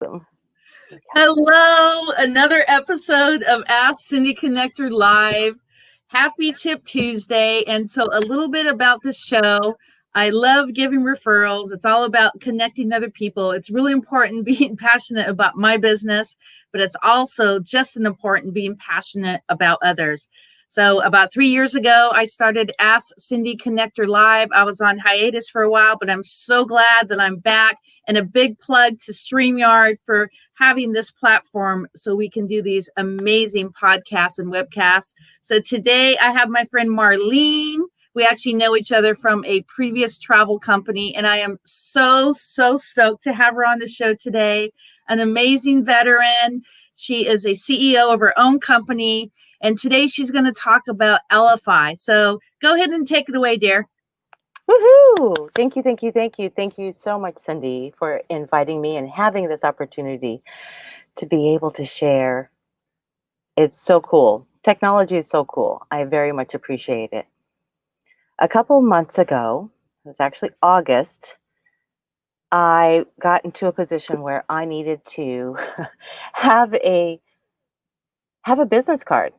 Boom. Hello, another episode of Ask Cindy Connector Live. Happy Tip Tuesday. And so, a little bit about this show. I love giving referrals. It's all about connecting other people. It's really important being passionate about my business, but it's also just as important being passionate about others. So, about 3 years ago, I started Ask Cindy Connector Live. I was on hiatus for a while, but I'm so glad that I'm back. And a big plug to StreamYard for having this platform so we can do these amazing podcasts and webcasts. So today I have my friend Marleen. We actually know each other from a previous travel company, and I am so stoked to have her on the show today. An amazing veteran. She is a CEO of her own company, and today she's going to talk about Elify. So go ahead and take it away, dear. Woohoo! Thank you, thank you, thank you. Thank you so much, Cindy, for inviting me and having this opportunity to be able to share. It's so cool. Technology is so cool. I very much appreciate it. A couple months ago, it was actually August, I got into a position where I needed to have a business card.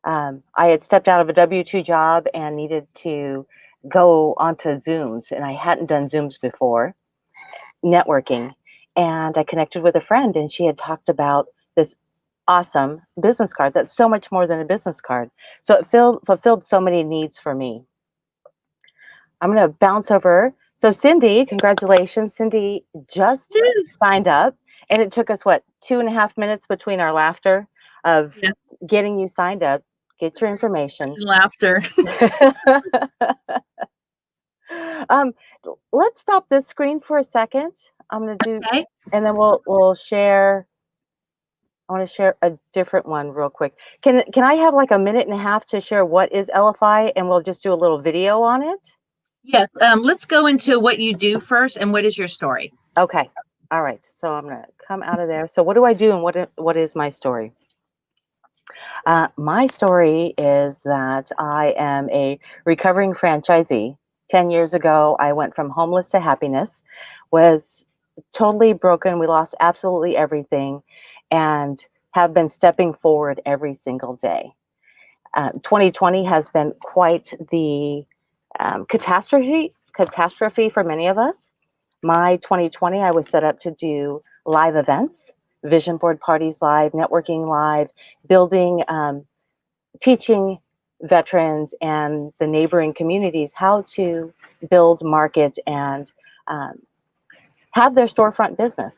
I had stepped out of a W-2 job and needed to go onto Zooms, and I hadn't done Zooms before, networking. And I connected with a friend, and she had talked about this awesome business card that's so much more than a business card. So it fulfilled so many needs for me. I'm going to bounce over. So Cindy, congratulations. Cindy just signed up, and it took us, 2.5 minutes between our laughter of getting you signed up. Get your information. Laughter. Let's stop this screen for a second. I'm going to do, Okay. and then we'll share. I want to share a different one real quick. Can I have like a minute and a half to share what is Elify, and we'll just do a little video on it? Yes. Let's go into what you do first and what is your story. Okay. All right. So I'm going to come out of there. So what do I do, and what is my story? My story is that I am a recovering franchisee. 10 years ago, I went from homeless to happiness, was totally broken. We lost absolutely everything, and have been stepping forward every single day. 2020 has been quite the catastrophe for many of us. My 2020, I was set up to do live events, vision board parties live, networking live, building, teaching veterans and the neighboring communities how to build, market, and have their storefront business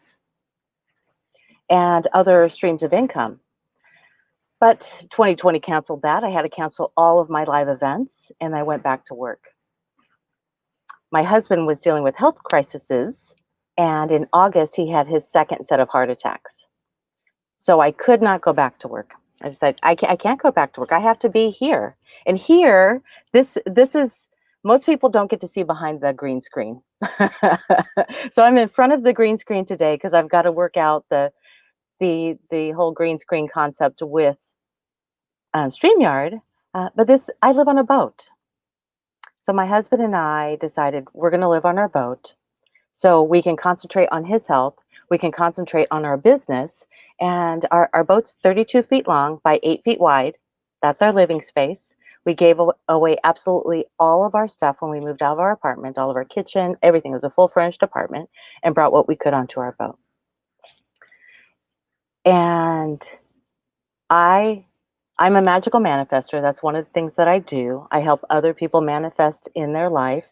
and other streams of income. But 2020 canceled that. I had to cancel all of my live events, and I went back to work. My husband was dealing with health crises, and in August, he had his second set of heart attacks. So I could not go back to work. I decided I can't go back to work. I have to be here. And here, this is, most people don't get to see behind the green screen. So I'm in front of the green screen today because I've got to work out the whole green screen concept with StreamYard. But I live on a boat. So my husband and I decided we're going to live on our boat so we can concentrate on his health. We can concentrate on our business. And our boat's 32 feet long by 8 feet wide. That's our living space. We gave away absolutely all of our stuff when we moved out of our apartment, all of our kitchen, everything. It was a full furnished apartment, and brought what we could onto our boat. And I'm a magical manifester. That's one of the things that I do. I help other people manifest in their life.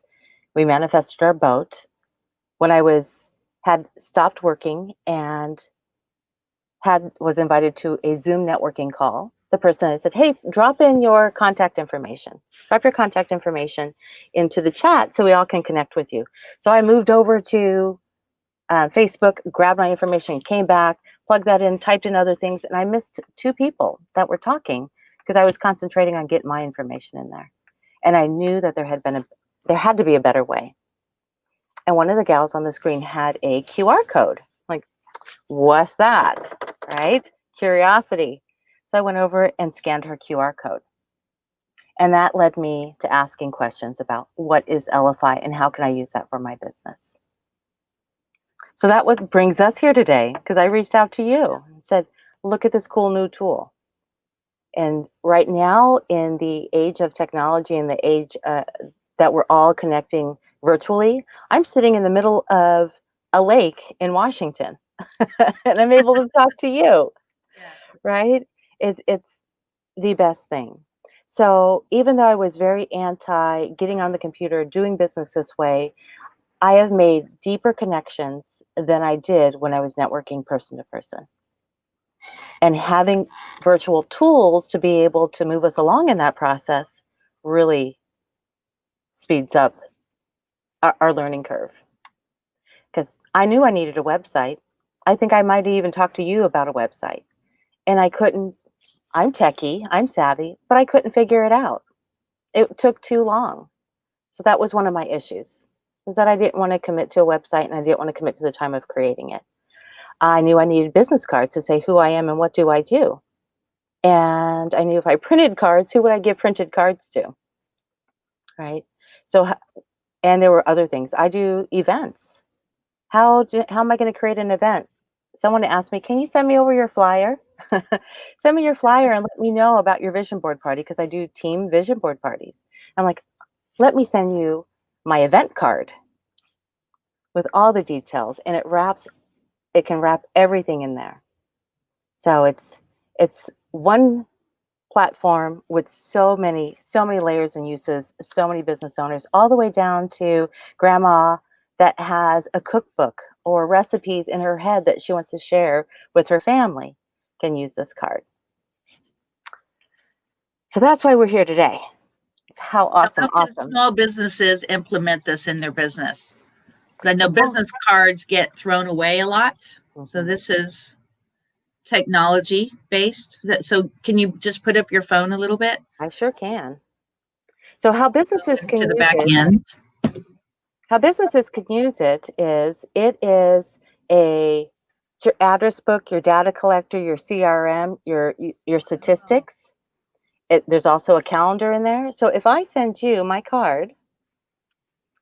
We manifested our boat. When I had stopped working and was invited to a Zoom networking call, the person had said, "Hey, drop in your contact information. Drop your contact information into the chat so we all can connect with you." So I moved over to Facebook, grabbed my information, came back, plugged that in, typed in other things, and I missed 2 people that were talking because I was concentrating on getting my information in there. And I knew that there had to be a better way. And one of the gals on the screen had a QR code. Like, what's that? Right? Curiosity. So I went over and scanned her QR code. And that led me to asking questions about what is Elify and how can I use that for my business. So that what brings us here today, because I reached out to you and said, look at this cool new tool. And right now, in the age of technology and the age that we're all connecting virtually, I'm sitting in the middle of a lake in Washington and I'm able to talk to you, right? It's the best thing. So even though I was very anti getting on the computer, doing business this way, I have made deeper connections than I did when I was networking person to person. And having virtual tools to be able to move us along in that process really speeds up our learning curve. Because I knew I needed a website. I think I might even talk to you about a website. And I couldn't, I'm techie, I'm savvy, but I couldn't figure it out. It took too long. So that was one of my issues, is that I didn't want to commit to a website and I didn't want to commit to the time of creating it. I knew I needed business cards to say who I am and what do I do. And I knew if I printed cards, who would I give printed cards to? Right? So, and there were other things. I do events. How am I going to create an event? Someone asked me, can you send me over your flyer? Send me your flyer and let me know about your vision board party, because I do team vision board parties. I'm like, let me send you my event card with all the details, and it can wrap everything in there. So it's one platform with so many layers and uses, so many business owners, all the way down to grandma that has a cookbook or recipes in her head that she wants to share with her family can use this card. So that's why we're here today. How awesome, How can small businesses implement this in their business? I know business cards get thrown away a lot. So this is technology based. So can you just put up your phone a little bit? I sure can. So how businesses can to the use back it, end. how businesses can use it is it's your address book, your data collector, your CRM, your statistics. There's also a calendar in there. So if I send you my card,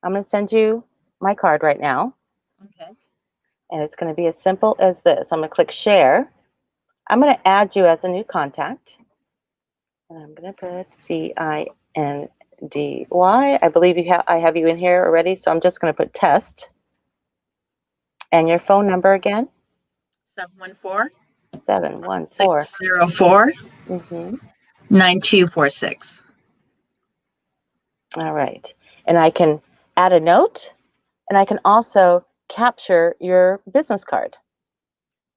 I'm going to send you my card right now. Okay. And it's going to be as simple as this. I'm going to click share. I'm going to add you as a new contact. And I'm going to put CINDY. I believe I have you in here already. So I'm just going to put test. And your phone number again? 714 604 9246. All right. And I can add a note, and I can also capture your business card.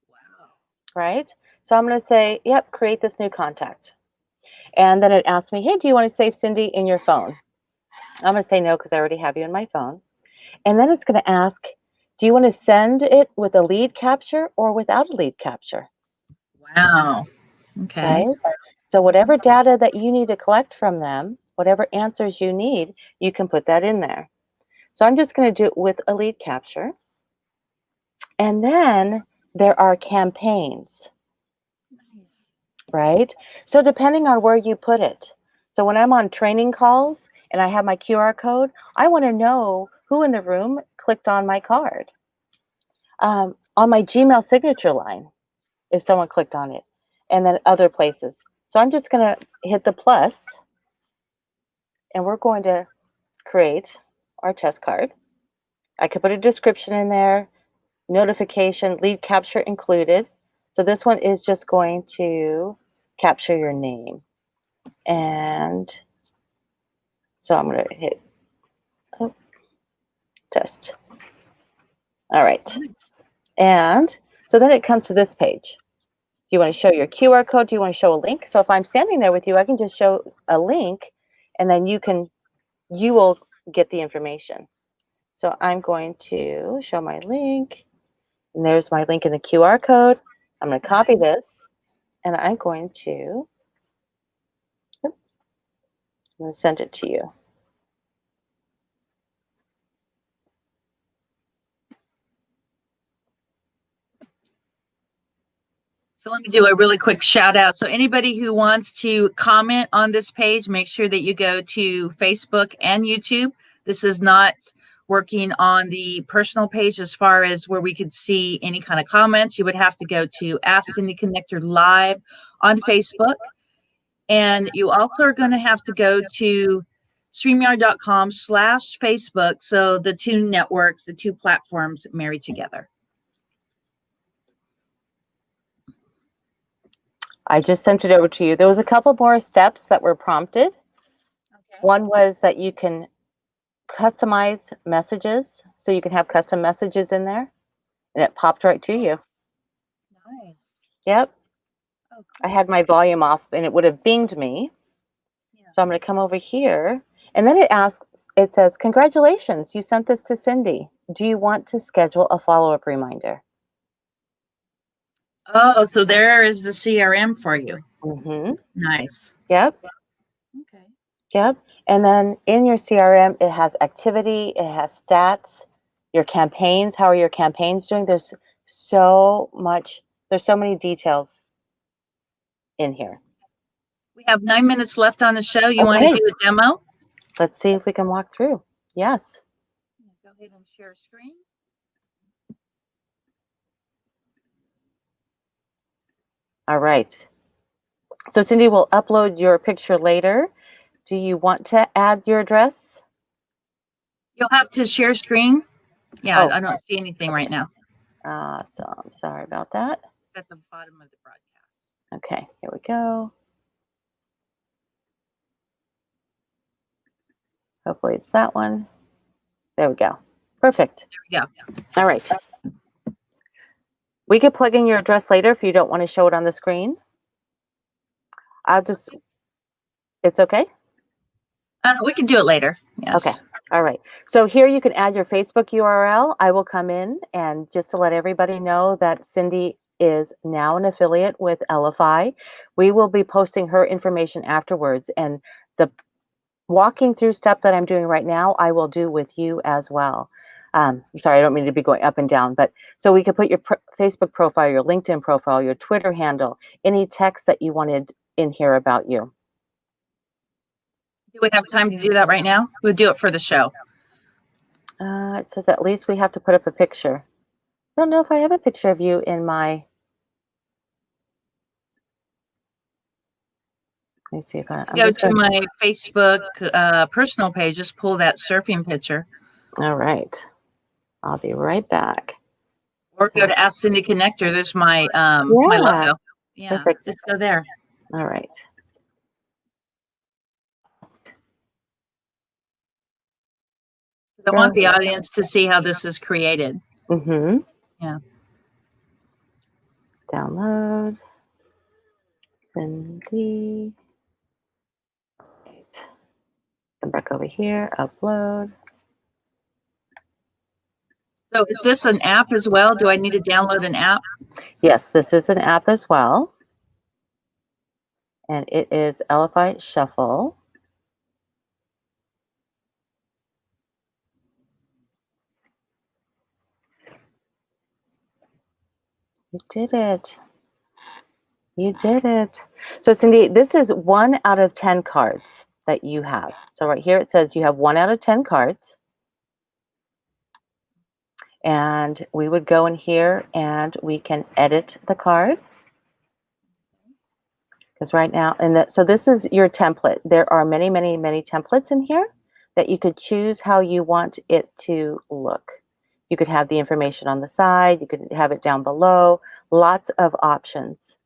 Wow. Right? So I'm going to say, yep, create this new contact. And then it asks me, hey, do you want to save Cindy in your phone? I'm going to say no, because I already have you in my phone. And then it's going to ask, do you want to send it with a lead capture or without a lead capture? Wow. Okay. Right? So whatever data that you need to collect from them, whatever answers you need, you can put that in there. So I'm just going to do it with a lead capture. And then there are campaigns. Right? So depending on where you put it. So when I'm on training calls and I have my QR code, I want to know who in the room clicked on my card. On my Gmail signature line, if someone clicked on it, and then other places. So I'm just going to hit the plus, and we're going to create our test card. I could put a description in there, notification, lead capture included. So this one is just going to capture your name. And so I'm going to hit test. All right. And so then it comes to this page. Do you want to show your QR code? Do you want to show a link? So if I'm standing there with you, I can just show a link, and then you will get the information. So I'm going to show my link, and there's my link in the QR code. I'm going to copy this, and I'm going to send it to you. So let me do a really quick shout out. So anybody who wants to comment on this page, make sure that you go to Facebook and YouTube. This is not working on the personal page as far as where we could see any kind of comments. You would have to go to Ask Cindy Connector Live on Facebook. And you also are going to have to go to StreamYard.com/Facebook. So the two networks, the two platforms marry together. I just sent it over to you. There was a couple more steps that were prompted. Okay. One was that you can customize messages, so you can have custom messages in there, and it popped right to you. Nice. Yep. Oh, cool. I had my volume off, and it would have binged me. Yeah. So I'm going to come over here, and then it says, congratulations, you sent this to Cindy. Do you want to schedule a follow-up reminder? Oh, so there is the CRM for you. Mm-hmm. Nice. Yep. Okay. Yep. And then in your CRM, it has activity, it has stats, your campaigns. How are your campaigns doing? There's so many details in here. We have 9 minutes left on the show. You want Okay. to do a demo? Let's see if we can walk through. Yes. Go ahead and share screen. All right. So Cindy will upload your picture later. Do you want to add your address? You'll have to share screen. Yeah, Oh. I don't see anything right now. Awesome. Sorry about that. It's at the bottom of the broadcast. Okay, here we go. Hopefully it's that one. There we go. Perfect. There we go. All right. We could plug in your address later if you don't want to show it on the screen. It's okay? We can do it later. Yes. Okay. All right. So here you can add your Facebook URL. I will come in, and just to let everybody know that Cindy is now an affiliate with Elify. We will be posting her information afterwards, and the walking through step that I'm doing right now, I will do with you as well. I'm sorry, I don't mean to be going up and down, but so we could put your Facebook profile, your LinkedIn profile, your Twitter handle, any text that you wanted in here about you. Do we have time to do that right now? We'll do it for the show. It says at least we have to put up a picture. I don't know if I have a picture of you in my. Let me see if I Go to my Facebook personal page. Just pull that surfing picture. All right. I'll be right back. Or go to Ask Cindy Connector. There's my my logo. Yeah. Perfect. Just go there. All right. I want the audience to see how this is created. Mm-hmm. Yeah. Download. Cindy. Right. Come back over here. Upload. So is this an app as well? Do I need to download an app? Yes, this is an app as well. And it is Elify Shuffle. You did it. You did it. So Cindy, this is 1 out of 10 cards that you have. So right here it says you have 1 out of 10 cards. And we would go in here and we can edit the card. Because right now, so this is your template. There are many, many, many templates in here that you could choose how you want it to look. You could have the information on the side. You could have it down below. Lots of options.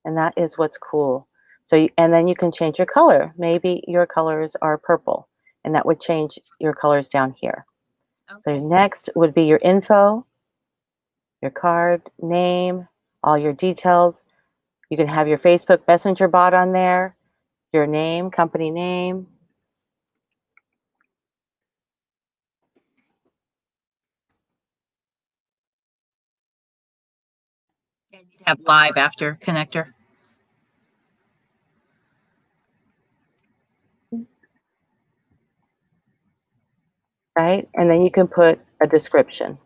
And that is what's cool. So, and then you can change your color. Maybe your colors are purple, and that would change your colors down here. Okay. So next would be your info, your card name, all your details. You can have your Facebook Messenger bot on there, your name, company name. And you have live after connector. Right? And then you can put a description.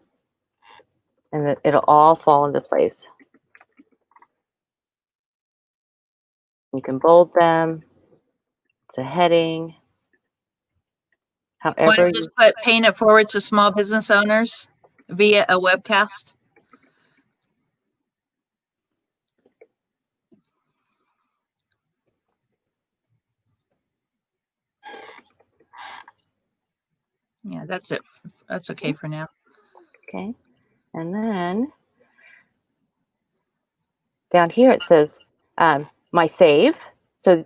And it'll all fall into place. You can bold them. It's a heading. Want However, to just paying it forward to small business owners via a webcast? Yeah, that's it. That's okay for now. okay. And then down here it says my save. So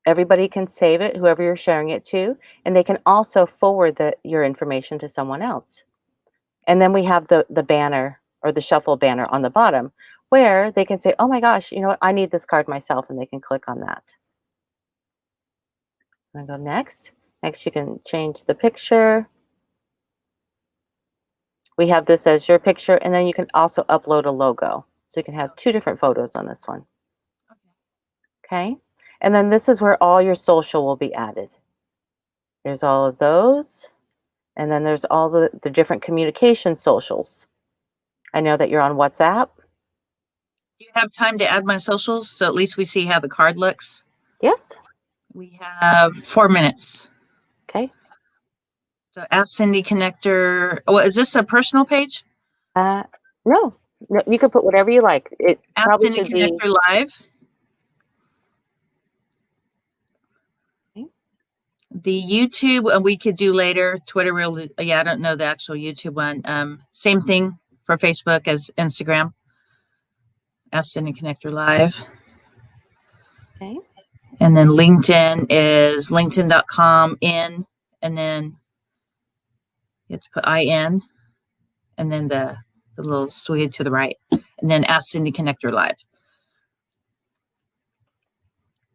everybody can save it, whoever you're sharing it to, and they can also forward your information to someone else. And then we have the banner or the shuffle banner on the bottom where they can say, oh my gosh, you know what? I need this card myself, and they can click on that. I'm going to go next. Next, you can change the picture. We have this as your picture, and then you can also upload a logo. So you can have 2 different photos on this one. Okay. And then this is where all your social will be added. There's all of those. And then there's all the different communication socials. I know that you're on WhatsApp. Do you have time to add my socials so at least we see how the card looks? Yes. We have 4 minutes. Okay. So Ask Cindy Connector. Oh, is this a personal page? No, you can put whatever you like. It Ask probably Cindy should be Connector Live. okay. The YouTube, and we could do later. Twitter, real. Yeah, I don't know the actual YouTube one. Same thing for Facebook as Instagram. Ask Cindy Connector Live. Okay. And then LinkedIn is linkedin.com in, and then you have to put IN, and then the little swig to the right, and then Ask Cindy Connector Live.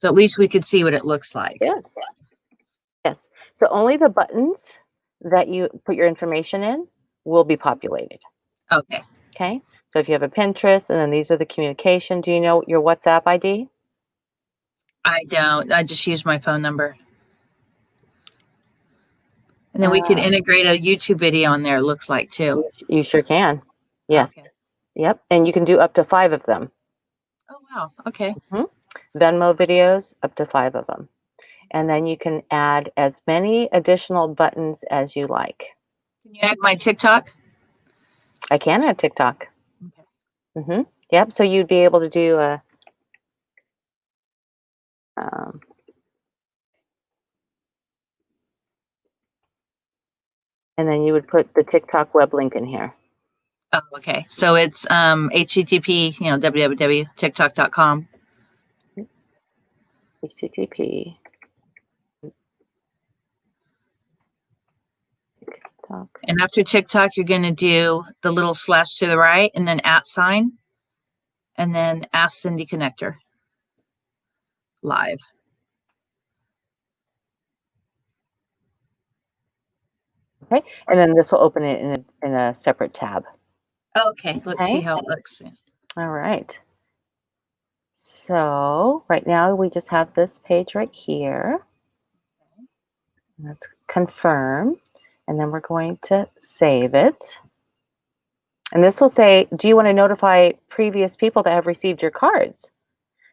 So at least we could see what it looks like. Yes. Yes. So only the buttons that you put your information in will be populated. Okay. Okay. So if you have a Pinterest, and then these are the communication, do you know your WhatsApp ID? I don't. I just use my phone number. And then we could integrate a YouTube video on there, it looks like, too. You sure can. Yes. Okay. Yep. And you can do up to 5 of them. Oh, wow. Okay. Venmo videos, up to 5 of them. And then you can add as many additional buttons as you like. Can you add my TikTok? I can add TikTok. Okay. Yep. So you'd be able to do a and then you would put the TikTok web link in here. Oh, okay. So it's HTTP, www.tiktok.com. HTTP. TikTok. And after TikTok, you're going to do the little slash to the right and then @ and then Ask Cindy Connector Live. Okay. And then this will open it in a separate tab. Okay. Let's see how it looks. All right. So right now we just have this page right here. Let's confirm. And then we're going to save it. And this will say, do you want to notify previous people that have received your cards?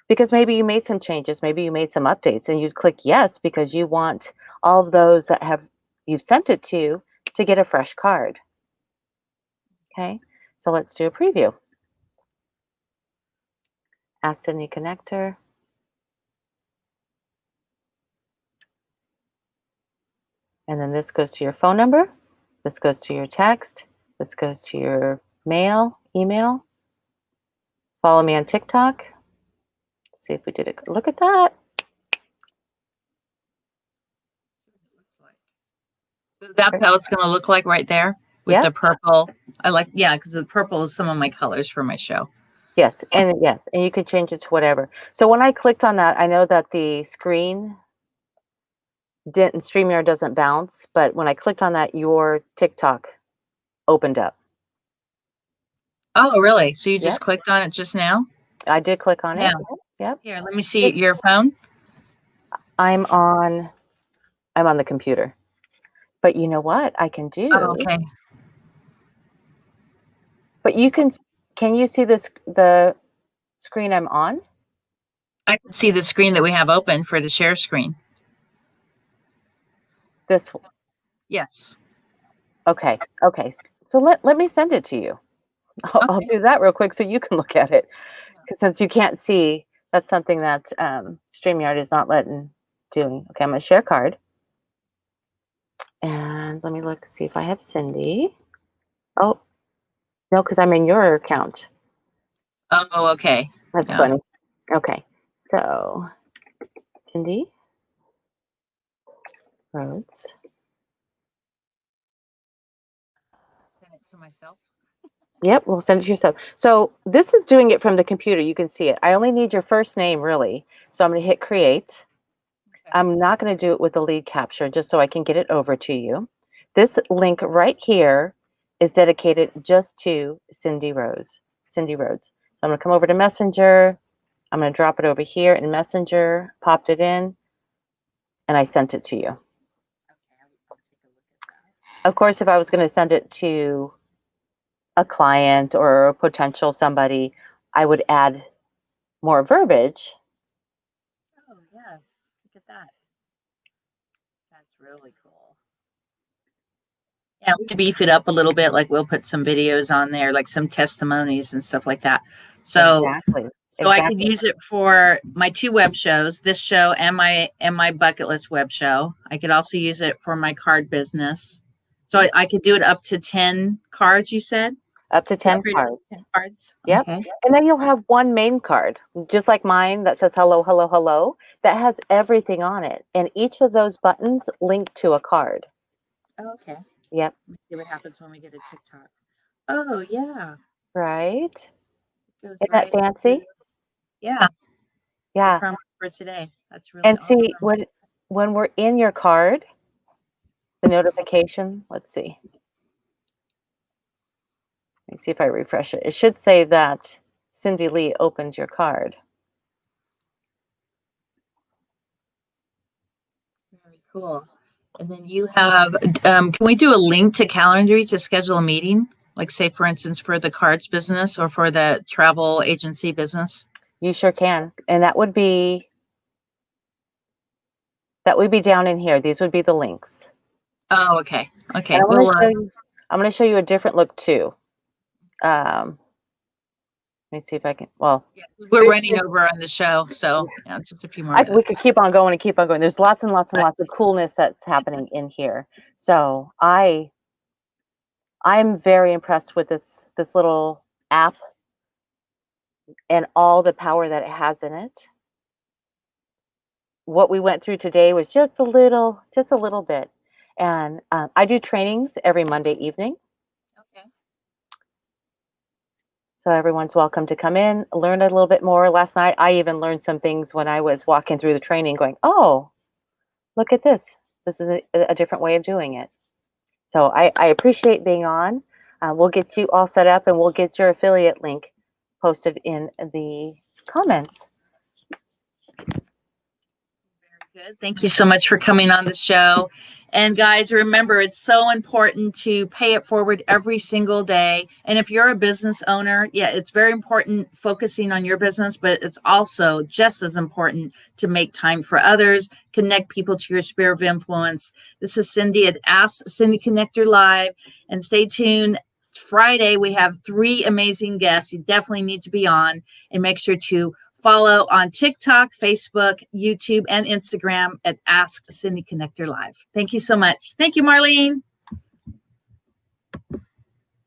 Because maybe you made some changes, maybe you made some updates, and you'd click yes because you want all of those that you've sent it to get a fresh card. Okay, so let's do a preview. Ask Cindy Connector. And then this goes to your phone number. This goes to your text. This goes to your mail, email. Follow me on TikTok. Let's see if we did it. Look at that. That's how it's going to look like right there with the purple. I like, because the purple is some of my colors for my show. Yes, and you can change it to whatever. So when I clicked on that, I know that the screen StreamYard doesn't bounce, but when I clicked on that, your TikTok opened up. Oh, really? So you just clicked on it just now? I did click on it. Yep. Here, let me see your phone. I'm on the computer. But you know what I can do? Oh, okay. But can you see the screen I'm on? I can see the screen that we have open for the share screen. This one. Yes. Okay. Okay. So let me send it to you. I'll Okay. do that real quick so you can look at it. 'Cause since you can't see, that's something that StreamYard is not letting doing. Okay, I'm gonna share card. And let me look, see if I have Cindy. Oh, no, because I'm in your account. Oh, okay. That's Yeah. funny. Okay. So Cindy Rhodes. Send it to myself. Yep, we'll send it to yourself. So this is doing it from the computer. You can see it. I only need your first name, really. So I'm going to hit create. Okay. I'm not going to do it with the lead capture just so I can get it over to you. This link right here is dedicated just to Cindy Rhodes. Cindy Rhodes. So I'm going to come over to Messenger. I'm going to drop it over here in Messenger, popped it in, and I sent it to you. Okay, I'll take a look at that. Of course, if I was going to send it to a client or a potential somebody, I would add more verbiage. Oh, yes. Look at that. That's really cool. Yeah, we can beef it up a little bit. Like we'll put some videos on there, like some testimonies and stuff like that. So Exactly. so I could use it for my 2 web shows, this show and my bucket list web show. I could also use it for my card business. So I could do it up to 10 cards, you said? Up to 10 Create cards. 10 cards. Yep. Okay. And then you'll have one main card, just like mine that says hello, hello, hello, that has everything on it. And each of those buttons link to a card. Oh, okay. Yep. Let's see what happens when we get a TikTok. Oh, yeah. Right. Goes Isn't that right fancy? Yeah. Yeah. Promo for today. That's really And awesome. see, when we're in your card, the notification, let's see. Let me see if I refresh it. It should say that Cindy Lee opened your card. Very cool. And then you have, can we do a link to Calendly to schedule a meeting? Like, say, for instance, for the cards business or for the travel agency business? You sure can. And that would be down in here. These would be the links. Oh, okay. Okay. And Well, I'm going to show you a different look too. Let me see if I can. Well, yeah, we're running over on the show, so yeah, just a few more we minutes. could keep on going and keep on going. There's lots and lots and lots of coolness that's happening in here. So I'm very impressed with this little app and all the power that it has in it. What we went through today was just a little bit. And I do trainings every Monday evening. Okay. So everyone's welcome to come in, learn a little bit more. Last night, I even learned some things when I was walking through the training going, oh, look at this. This is a different way of doing it. So I appreciate being on. We'll get you all set up and we'll get your affiliate link posted in the comments. Very good. Thank you so much for coming on the show. And guys, remember, it's so important to pay it forward every single day. And if you're a business owner, yeah, it's very important focusing on your business, but it's also just as important to make time for others, connect people to your sphere of influence. This is Cindy at Ask Cindy Connector Live. And stay tuned. Friday, we have 3 amazing guests. You definitely need to be on, and make sure to follow on TikTok, Facebook, YouTube, and Instagram at Ask Cindy Connector Live. Thank you so much. Thank you, Marleen.